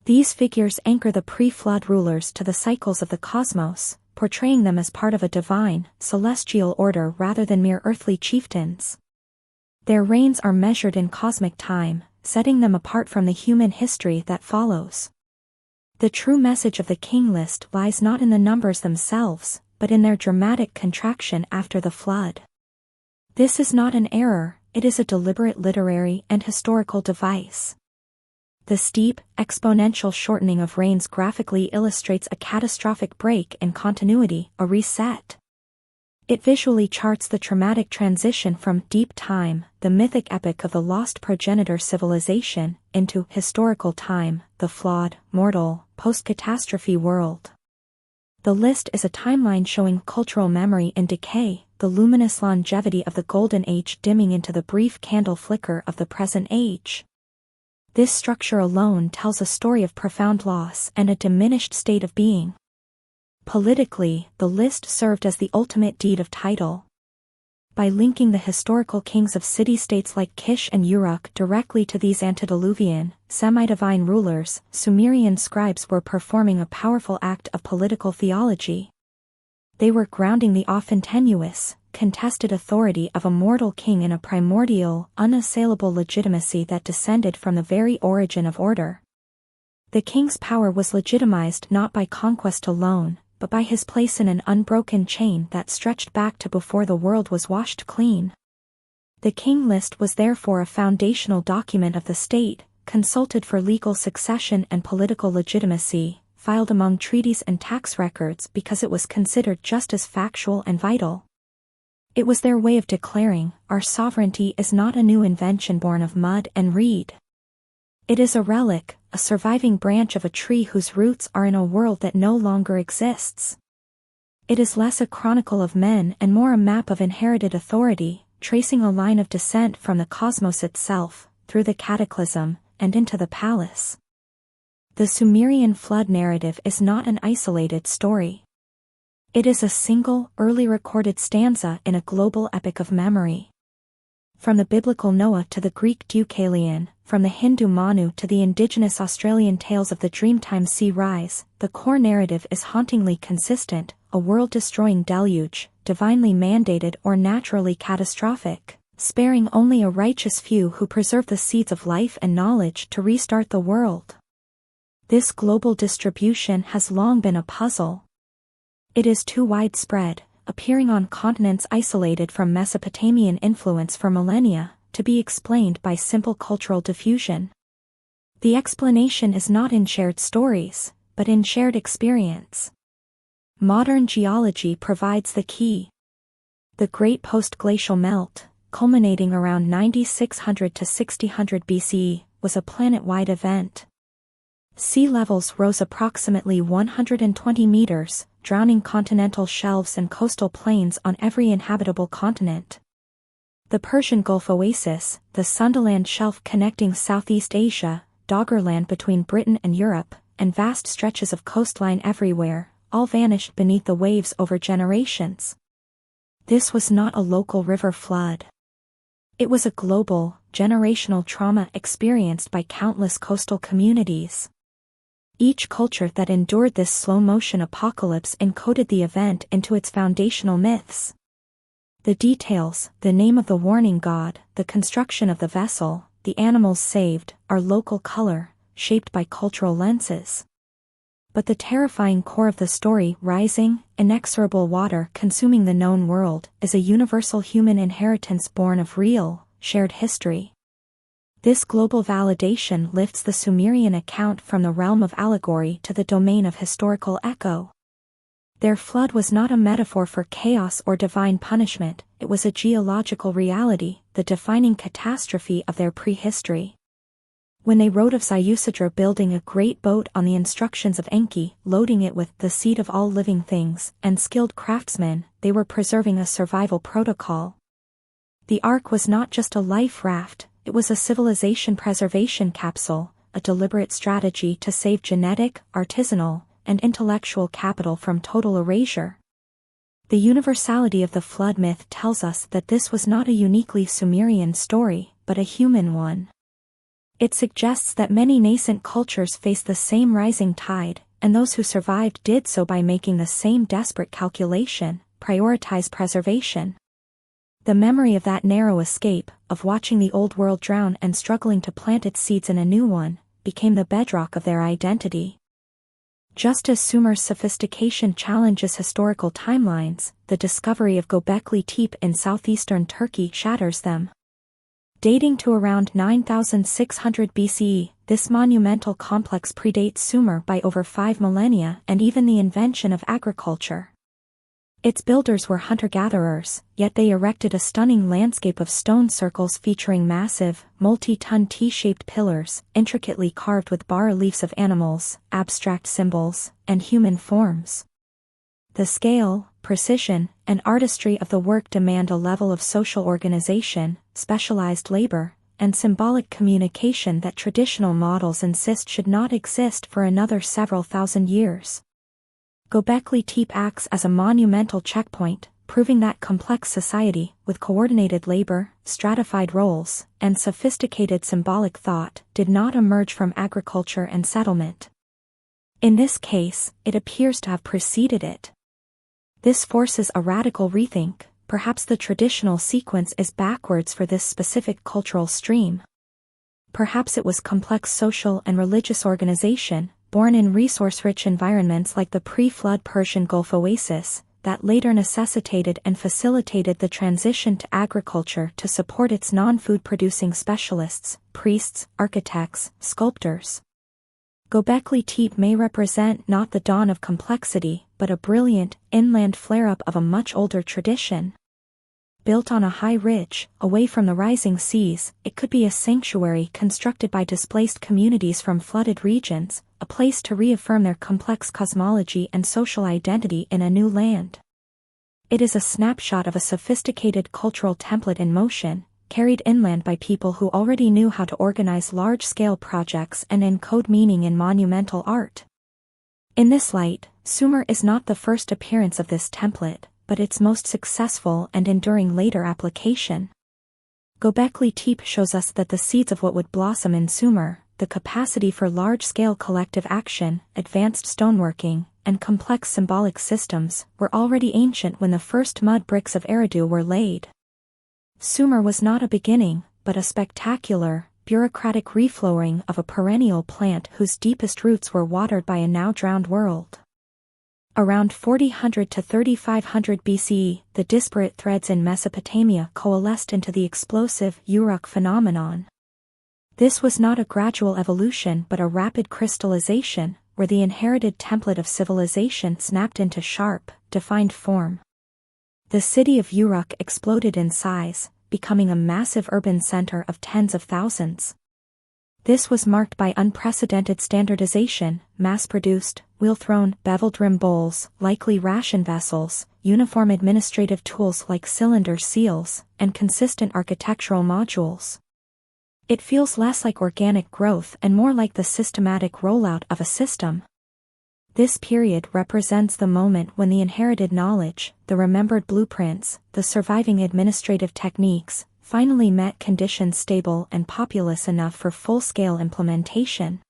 These figures anchor the pre-flood rulers to the cycles of the cosmos, portraying them as part of a divine, celestial order rather than mere earthly chieftains. Their reigns are measured in cosmic time, setting them apart from the human history that follows. The true message of the king list lies not in the numbers themselves, but in their dramatic contraction after the flood. This is not an error, it is a deliberate literary and historical device. The steep, exponential shortening of reigns graphically illustrates a catastrophic break in continuity, a reset. It visually charts the traumatic transition from deep time, the mythic epic of the lost progenitor civilization, into historical time, the flawed, mortal, post-catastrophe world. The list is a timeline showing cultural memory in decay, the luminous longevity of the Golden Age dimming into the brief candle flicker of the present age. This structure alone tells a story of profound loss and a diminished state of being. Politically, the list served as the ultimate deed of title. By linking the historical kings of city-states like Kish and Uruk directly to these antediluvian, semi-divine rulers, Sumerian scribes were performing a powerful act of political theology. They were grounding the often tenuous, contested authority of a mortal king in a primordial, unassailable legitimacy that descended from the very origin of order. The king's power was legitimized not by conquest alone, but by his place in an unbroken chain that stretched back to before the world was washed clean. The king list was therefore a foundational document of the state, consulted for legal succession and political legitimacy, filed among treaties and tax records because it was considered just as factual and vital. It was their way of declaring, our sovereignty is not a new invention born of mud and reed. It is a relic, a surviving branch of a tree whose roots are in a world that no longer exists. It is less a chronicle of men and more a map of inherited authority, tracing a line of descent from the cosmos itself, through the cataclysm, and into the palace. The Sumerian flood narrative is not an isolated story. It is a single, early recorded stanza in a global epic of memory. From the biblical Noah to the Greek Deucalion, from the Hindu Manu to the indigenous Australian tales of the Dreamtime sea rise, the core narrative is hauntingly consistent: a world-destroying deluge, divinely mandated or naturally catastrophic, sparing only a righteous few who preserve the seeds of life and knowledge to restart the world. This global distribution has long been a puzzle. It is too widespread, appearing on continents isolated from Mesopotamian influence for millennia, to be explained by simple cultural diffusion. The explanation is not in shared stories, but in shared experience. Modern geology provides the key. The Great Post-Glacial Melt, culminating around 9600 to 6000 BCE, was a planet-wide event. Sea levels rose approximately 120 meters, drowning continental shelves and coastal plains on every inhabitable continent. The Persian Gulf Oasis, the Sundaland Shelf connecting Southeast Asia, Doggerland between Britain and Europe, and vast stretches of coastline everywhere, all vanished beneath the waves over generations. This was not a local river flood. It was a global, generational trauma experienced by countless coastal communities. Each culture that endured this slow-motion apocalypse encoded the event into its foundational myths. The details, the name of the warning god, the construction of the vessel, the animals saved, are local color, shaped by cultural lenses. But the terrifying core of the story, rising, inexorable water consuming the known world, is a universal human inheritance born of real, shared history. This global validation lifts the Sumerian account from the realm of allegory to the domain of historical echo. Their flood was not a metaphor for chaos or divine punishment, it was a geological reality, the defining catastrophe of their prehistory. When they wrote of Ziusadra building a great boat on the instructions of Enki, loading it with the seed of all living things, and skilled craftsmen, they were preserving a survival protocol. The Ark was not just a life raft, it was a civilization preservation capsule, a deliberate strategy to save genetic, artisanal, and intellectual capital from total erasure. The universality of the flood myth tells us that this was not a uniquely Sumerian story, but a human one. It suggests that many nascent cultures face the same rising tide, and those who survived did so by making the same desperate calculation: prioritize preservation. The memory of that narrow escape, of watching the old world drown and struggling to plant its seeds in a new one, became the bedrock of their identity. Just as Sumer's sophistication challenges historical timelines, the discovery of Göbekli Tepe in southeastern Turkey shatters them. Dating to around 9600 BCE, this monumental complex predates Sumer by over 5 millennia and even the invention of agriculture. Its builders were hunter-gatherers, yet they erected a stunning landscape of stone circles featuring massive, multi-ton T-shaped pillars, intricately carved with bas-reliefs of animals, abstract symbols, and human forms. The scale, precision, and artistry of the work demand a level of social organization, specialized labor, and symbolic communication that traditional models insist should not exist for another several thousand years. Göbekli Tepe acts as a monumental checkpoint, proving that complex society, with coordinated labor, stratified roles, and sophisticated symbolic thought, did not emerge from agriculture and settlement. In this case, it appears to have preceded it. This forces a radical rethink: perhaps the traditional sequence is backwards for this specific cultural stream. Perhaps it was complex social and religious organization, born in resource-rich environments like the pre-flood Persian Gulf Oasis, that later necessitated and facilitated the transition to agriculture to support its non-food producing specialists, priests, architects, sculptors. Göbekli Tepe may represent not the dawn of complexity, but a brilliant, inland flare-up of a much older tradition. Built on a high ridge, away from the rising seas, it could be a sanctuary constructed by displaced communities from flooded regions, a place to reaffirm their complex cosmology and social identity in a new land. It is a snapshot of a sophisticated cultural template in motion, carried inland by people who already knew how to organize large-scale projects and encode meaning in monumental art. In this light, Sumer is not the first appearance of this template, but its most successful and enduring later application. Göbekli Tepe shows us that the seeds of what would blossom in Sumer, the capacity for large-scale collective action, advanced stoneworking, and complex symbolic systems, were already ancient when the first mud bricks of Eridu were laid. Sumer was not a beginning, but a spectacular, bureaucratic reflowering of a perennial plant whose deepest roots were watered by a now-drowned world. Around 4000 to 3500 BCE, the disparate threads in Mesopotamia coalesced into the explosive Uruk phenomenon. This was not a gradual evolution but a rapid crystallization, where the inherited template of civilization snapped into sharp, defined form. The city of Uruk exploded in size, becoming a massive urban center of tens of thousands. This was marked by unprecedented standardization, mass-produced, wheel-thrown, beveled rim bowls, likely ration vessels, uniform administrative tools like cylinder seals, and consistent architectural modules. It feels less like organic growth and more like the systematic rollout of a system. This period represents the moment when the inherited knowledge, the remembered blueprints, the surviving administrative techniques, finally met conditions stable and populous enough for full-scale implementation.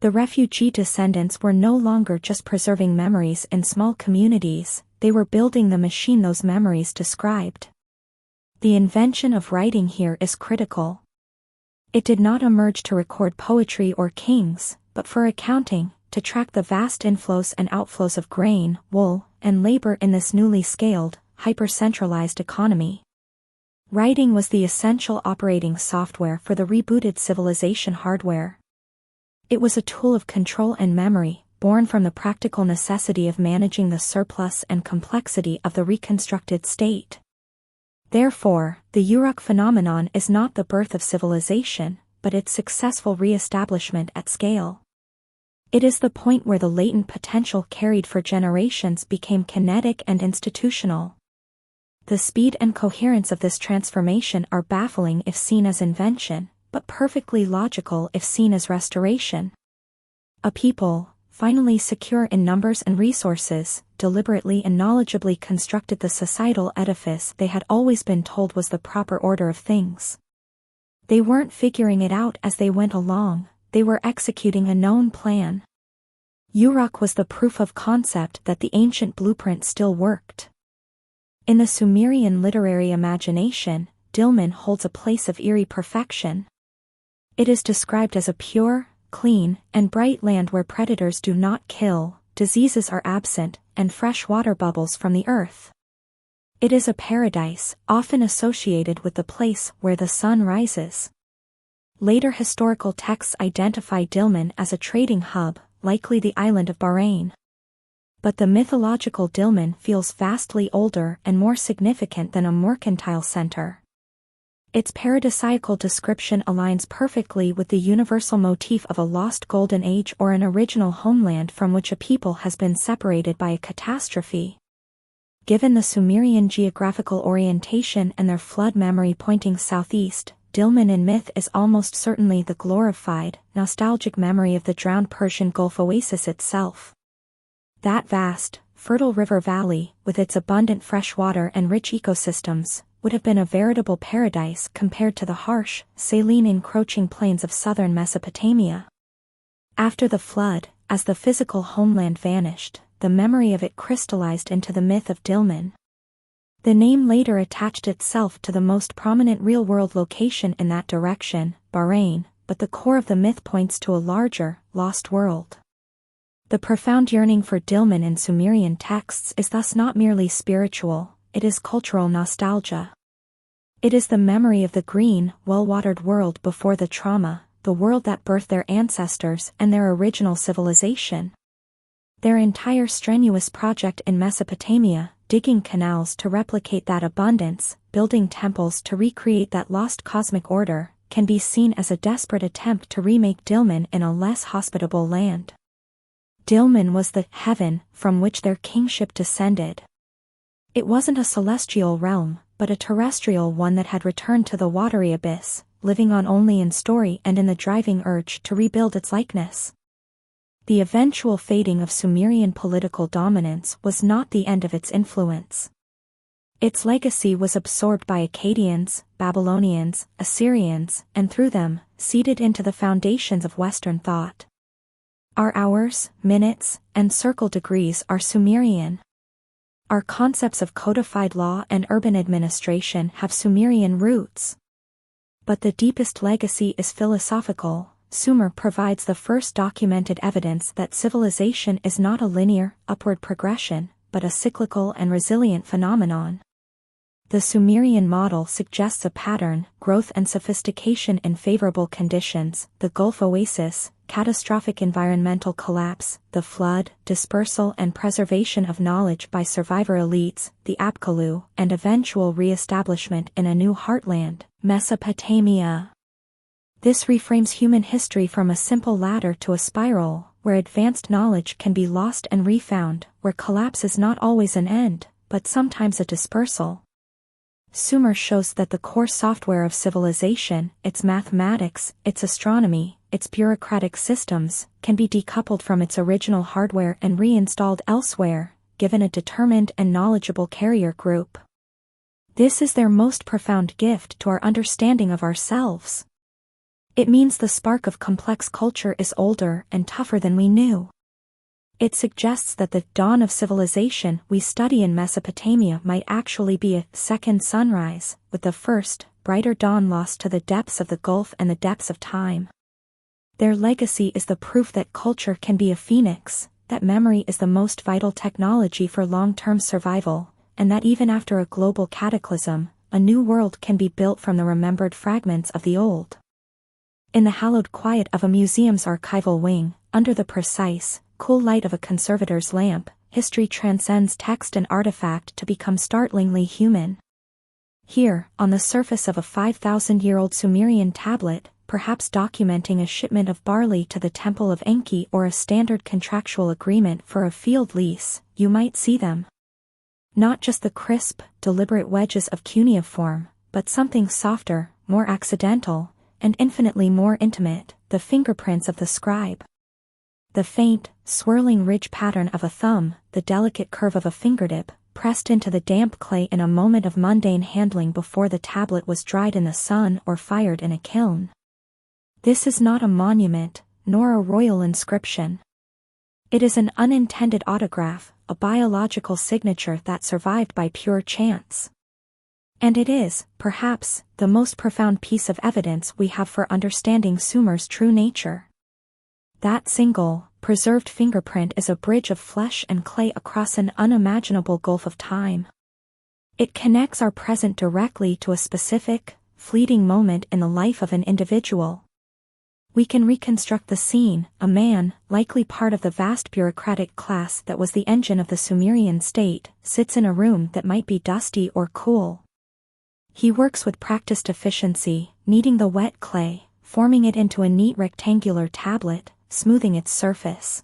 The refugee descendants were no longer just preserving memories in small communities, they were building the machine those memories described. The invention of writing here is critical. It did not emerge to record poetry or kings, but for accounting, to track the vast inflows and outflows of grain, wool, and labor in this newly scaled, hyper-centralized economy. Writing was the essential operating software for the rebooted civilization hardware. It was a tool of control and memory, born from the practical necessity of managing the surplus and complexity of the reconstructed state. Therefore, the Uruk phenomenon is not the birth of civilization, but its successful re-establishment at scale. It is the point where the latent potential carried for generations became kinetic and institutional. The speed and coherence of this transformation are baffling if seen as invention, but perfectly logical if seen as restoration. A people, finally secure in numbers and resources, deliberately and knowledgeably constructed the societal edifice they had always been told was the proper order of things. They weren't figuring it out as they went along, they were executing a known plan. Uruk was the proof of concept that the ancient blueprint still worked. In the Sumerian literary imagination, Dilmun holds a place of eerie perfection. It is described as a pure, clean, and bright land where predators do not kill, diseases are absent, and fresh water bubbles from the earth. It is a paradise, often associated with the place where the sun rises. Later historical texts identify Dilmun as a trading hub, likely the island of Bahrain. But the mythological Dilmun feels vastly older and more significant than a mercantile center. Its paradisiacal description aligns perfectly with the universal motif of a lost golden age or an original homeland from which a people has been separated by a catastrophe. Given the Sumerian geographical orientation and their flood memory pointing southeast, Dilmun in myth is almost certainly the glorified, nostalgic memory of the drowned Persian Gulf oasis itself. That vast, fertile river valley, with its abundant fresh water and rich ecosystems, would have been a veritable paradise compared to the harsh, saline encroaching plains of southern Mesopotamia. After the flood, as the physical homeland vanished, the memory of it crystallized into the myth of Dilmun. The name later attached itself to the most prominent real-world location in that direction, Bahrain, but the core of the myth points to a larger, lost world. The profound yearning for Dilmun in Sumerian texts is thus not merely spiritual, it is cultural nostalgia. It is the memory of the green, well-watered world before the trauma, the world that birthed their ancestors and their original civilization. Their entire strenuous project in Mesopotamia, digging canals to replicate that abundance, building temples to recreate that lost cosmic order, can be seen as a desperate attempt to remake Dilmun in a less hospitable land. Dilmun was the heaven from which their kingship descended. It wasn't a celestial realm, but a terrestrial one that had returned to the watery abyss, living on only in story and in the driving urge to rebuild its likeness. The eventual fading of Sumerian political dominance was not the end of its influence. Its legacy was absorbed by Akkadians, Babylonians, Assyrians, and through them, seeded into the foundations of Western thought. Our hours, minutes, and circle degrees are Sumerian. Our concepts of codified law and urban administration have Sumerian roots. But the deepest legacy is philosophical. Sumer provides the first documented evidence that civilization is not a linear, upward progression, but a cyclical and resilient phenomenon. The Sumerian model suggests a pattern: growth and sophistication in favorable conditions, the Gulf oasis, catastrophic environmental collapse, the flood, dispersal and preservation of knowledge by survivor elites, the Apkallu, and eventual re-establishment in a new heartland, Mesopotamia. This reframes human history from a simple ladder to a spiral, where advanced knowledge can be lost and refound, where collapse is not always an end, but sometimes a dispersal. Sumer shows that the core software of civilization, its mathematics, its astronomy, its bureaucratic systems, can be decoupled from its original hardware and reinstalled elsewhere, given a determined and knowledgeable carrier group. This is their most profound gift to our understanding of ourselves. It means the spark of complex culture is older and tougher than we knew. It suggests that the dawn of civilization we study in Mesopotamia might actually be a second sunrise, with the first, brighter dawn lost to the depths of the Gulf and the depths of time. Their legacy is the proof that culture can be a phoenix, that memory is the most vital technology for long-term survival, and that even after a global cataclysm, a new world can be built from the remembered fragments of the old. In the hallowed quiet of a museum's archival wing, under the precise, cool light of a conservator's lamp, history transcends text and artifact to become startlingly human. Here, on the surface of a 5,000-year-old Sumerian tablet, perhaps documenting a shipment of barley to the temple of Enki or a standard contractual agreement for a field lease, you might see them. Not just the crisp, deliberate wedges of cuneiform, but something softer, more accidental, and infinitely more intimate, the fingerprints of the scribe. The faint, swirling ridge pattern of a thumb, the delicate curve of a fingertip, pressed into the damp clay in a moment of mundane handling before the tablet was dried in the sun or fired in a kiln. This is not a monument, nor a royal inscription. It is an unintended autograph, a biological signature that survived by pure chance. And it is, perhaps, the most profound piece of evidence we have for understanding Sumer's true nature. That single, preserved fingerprint is a bridge of flesh and clay across an unimaginable gulf of time. It connects our present directly to a specific, fleeting moment in the life of an individual. We can reconstruct the scene: a man, likely part of the vast bureaucratic class that was the engine of the Sumerian state, sits in a room that might be dusty or cool. He works with practiced efficiency, kneading the wet clay, forming it into a neat rectangular tablet, smoothing its surface.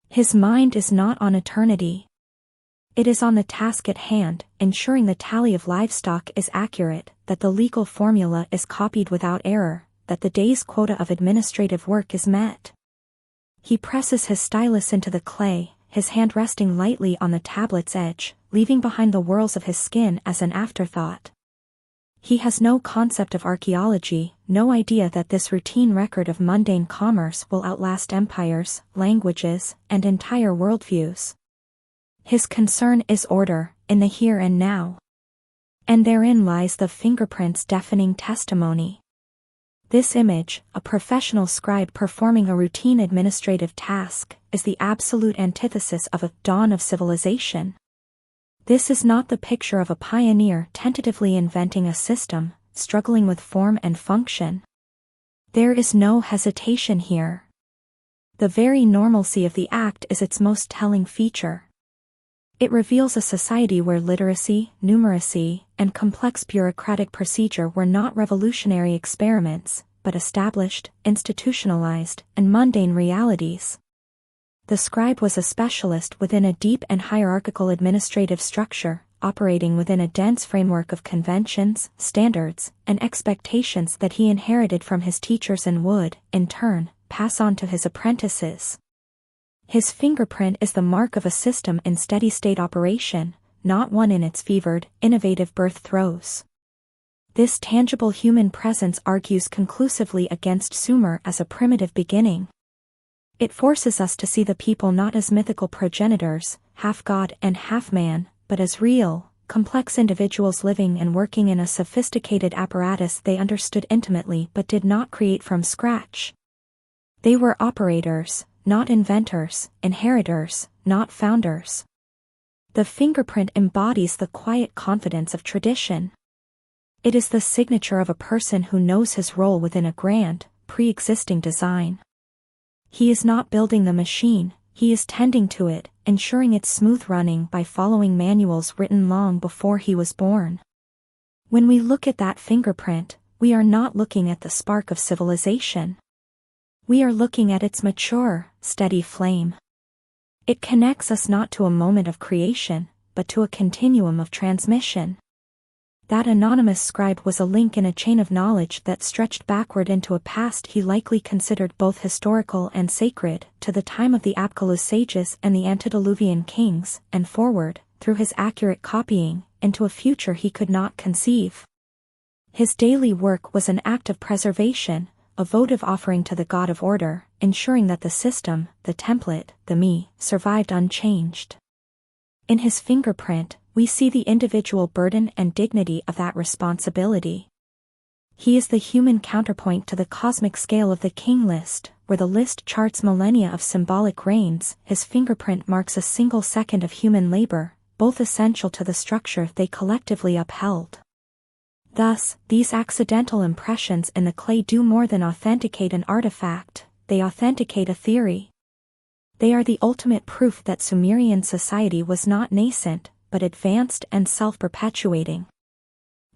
His mind is not on eternity. It is on the task at hand, ensuring the tally of livestock is accurate, that the legal formula is copied without error, that the day's quota of administrative work is met. He presses his stylus into the clay, his hand resting lightly on the tablet's edge, leaving behind the whorls of his skin as an afterthought. He has no concept of archaeology, no idea that this routine record of mundane commerce will outlast empires, languages, and entire worldviews. His concern is order, in the here and now. And therein lies the fingerprint's deafening testimony. This image, a professional scribe performing a routine administrative task, is the absolute antithesis of a dawn of civilization. This is not the picture of a pioneer tentatively inventing a system, struggling with form and function. There is no hesitation here. The very normalcy of the act is its most telling feature. It reveals a society where literacy, numeracy, and complex bureaucratic procedure were not revolutionary experiments, but established, institutionalized, and mundane realities. The scribe was a specialist within a deep and hierarchical administrative structure, operating within a dense framework of conventions, standards, and expectations that he inherited from his teachers and would, in turn, pass on to his apprentices. His fingerprint is the mark of a system in steady-state operation, not one in its fevered, innovative birth throes. This tangible human presence argues conclusively against Sumer as a primitive beginning. It forces us to see the people not as mythical progenitors, half god and half man, but as real, complex individuals living and working in a sophisticated apparatus they understood intimately but did not create from scratch. They were operators, not inventors, inheritors, not founders. The fingerprint embodies the quiet confidence of tradition. It is the signature of a person who knows his role within a grand, pre-existing design. He is not building the machine, he is tending to it, ensuring its smooth running by following manuals written long before he was born. When we look at that fingerprint, we are not looking at the spark of civilization. We are looking at its mature, steady flame. It connects us not to a moment of creation, but to a continuum of transmission. That anonymous scribe was a link in a chain of knowledge that stretched backward into a past he likely considered both historical and sacred, to the time of the Apkallu sages and the antediluvian kings, and forward, through his accurate copying, into a future he could not conceive. His daily work was an act of preservation, a votive offering to the god of order, ensuring that the system, the template, the me, survived unchanged. In his fingerprint, we see the individual burden and dignity of that responsibility. He is the human counterpoint to the cosmic scale of the king list, where the list charts millennia of symbolic reigns. His fingerprint marks a single second of human labor, both essential to the structure they collectively upheld. Thus, these accidental impressions in the clay do more than authenticate an artifact, they authenticate a theory. They are the ultimate proof that Sumerian society was not nascent, but advanced and self-perpetuating.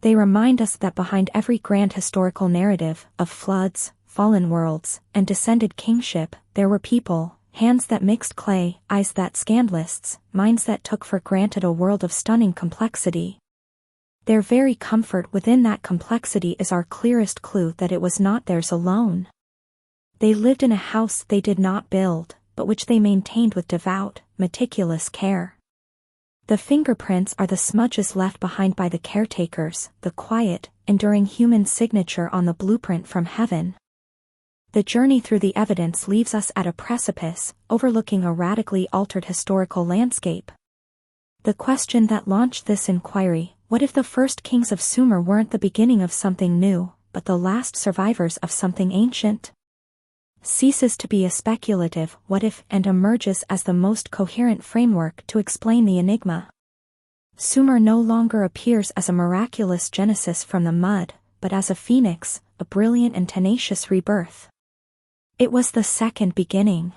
They remind us that behind every grand historical narrative, of floods, fallen worlds, and descended kingship, there were people, hands that mixed clay, eyes that scanned lists, minds that took for granted a world of stunning complexity. Their very comfort within that complexity is our clearest clue that it was not theirs alone. They lived in a house they did not build, but which they maintained with devout, meticulous care. The fingerprints are the smudges left behind by the caretakers, the quiet, enduring human signature on the blueprint from heaven. The journey through the evidence leaves us at a precipice, overlooking a radically altered historical landscape. The question that launched this inquiry, what if the first kings of Sumer weren't the beginning of something new, but the last survivors of something ancient? Ceases to be a speculative what if and emerges as the most coherent framework to explain the enigma. Sumer no longer appears as a miraculous genesis from the mud, but as a phoenix, a brilliant and tenacious rebirth. It was the second beginning.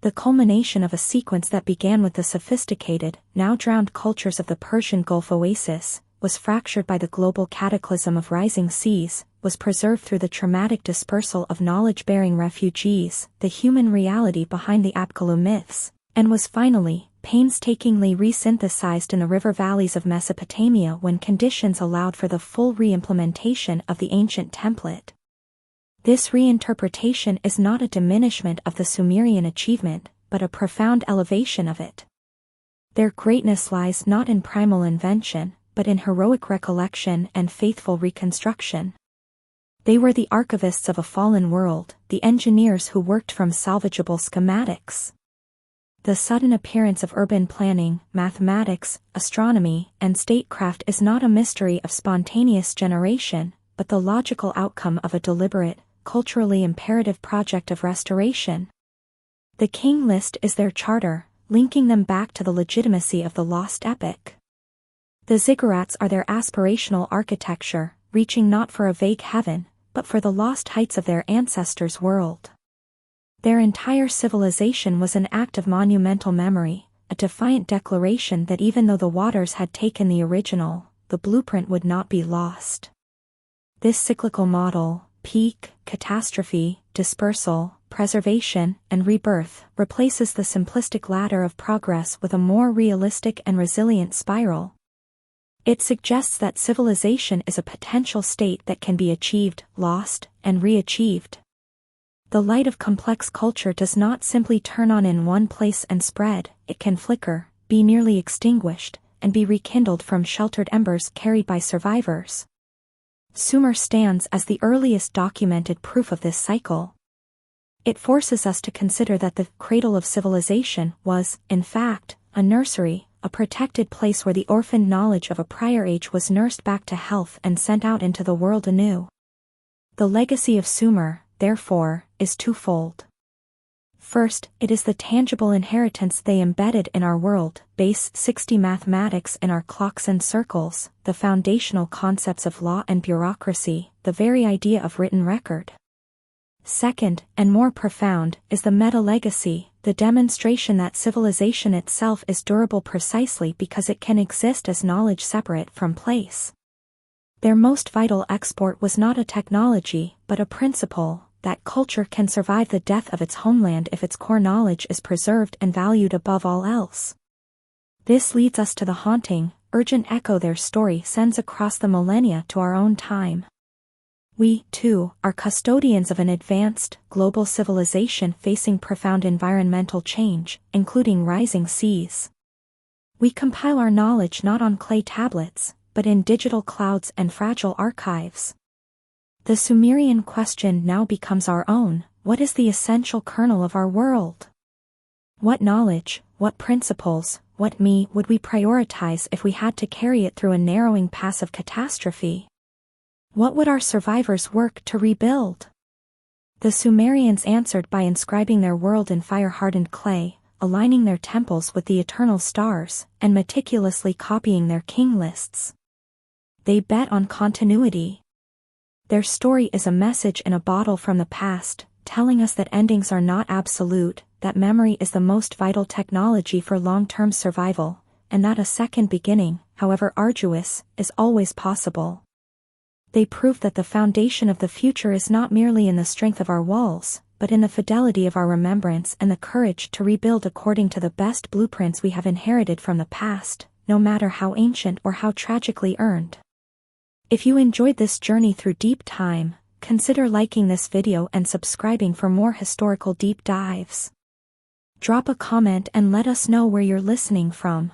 The culmination of a sequence that began with the sophisticated, now drowned cultures of the Persian Gulf oasis, was fractured by the global cataclysm of rising seas, was preserved through the traumatic dispersal of knowledge-bearing refugees, the human reality behind the Apkallu myths, and was finally, painstakingly resynthesized in the river valleys of Mesopotamia when conditions allowed for the full re-implementation of the ancient template. This reinterpretation is not a diminishment of the Sumerian achievement, but a profound elevation of it. Their greatness lies not in primal invention, but in heroic recollection and faithful reconstruction. They were the archivists of a fallen world, the engineers who worked from salvageable schematics. The sudden appearance of urban planning, mathematics, astronomy, and statecraft is not a mystery of spontaneous generation, but the logical outcome of a deliberate, culturally imperative project of restoration. The king list is their charter, linking them back to the legitimacy of the lost epic. The ziggurats are their aspirational architecture, reaching not for a vague heaven, but for the lost heights of their ancestors' world. Their entire civilization was an act of monumental memory, a defiant declaration that even though the waters had taken the original, the blueprint would not be lost. This cyclical model, peak, catastrophe, dispersal, preservation, and rebirth, replaces the simplistic ladder of progress with a more realistic and resilient spiral. It suggests that civilization is a potential state that can be achieved, lost, and re-achieved. The light of complex culture does not simply turn on in one place and spread, it can flicker, be nearly extinguished, and be rekindled from sheltered embers carried by survivors. Sumer stands as the earliest documented proof of this cycle. It forces us to consider that the cradle of civilization was, in fact, a nursery, a protected place where the orphaned knowledge of a prior age was nursed back to health and sent out into the world anew. The legacy of Sumer, therefore, is twofold. First, it is the tangible inheritance they embedded in our world, base 60 mathematics in our clocks and circles, the foundational concepts of law and bureaucracy, the very idea of written record. Second, and more profound, is the meta-legacy, the demonstration that civilization itself is durable precisely because it can exist as knowledge separate from place. Their most vital export was not a technology, but a principle, that culture can survive the death of its homeland if its core knowledge is preserved and valued above all else. This leads us to the haunting, urgent echo their story sends across the millennia to our own time. We, too, are custodians of an advanced, global civilization facing profound environmental change, including rising seas. We compile our knowledge not on clay tablets, but in digital clouds and fragile archives. The Sumerian question now becomes our own: what is the essential kernel of our world? What knowledge, what principles, what me would we prioritize if we had to carry it through a narrowing pass of catastrophe? What would our survivors work to rebuild? The Sumerians answered by inscribing their world in fire-hardened clay, aligning their temples with the eternal stars, and meticulously copying their king lists. They bet on continuity. Their story is a message in a bottle from the past, telling us that endings are not absolute, that memory is the most vital technology for long-term survival, and that a second beginning, however arduous, is always possible. They prove that the foundation of the future is not merely in the strength of our walls, but in the fidelity of our remembrance and the courage to rebuild according to the best blueprints we have inherited from the past, no matter how ancient or how tragically earned. If you enjoyed this journey through deep time, consider liking this video and subscribing for more historical deep dives. Drop a comment and let us know where you're listening from.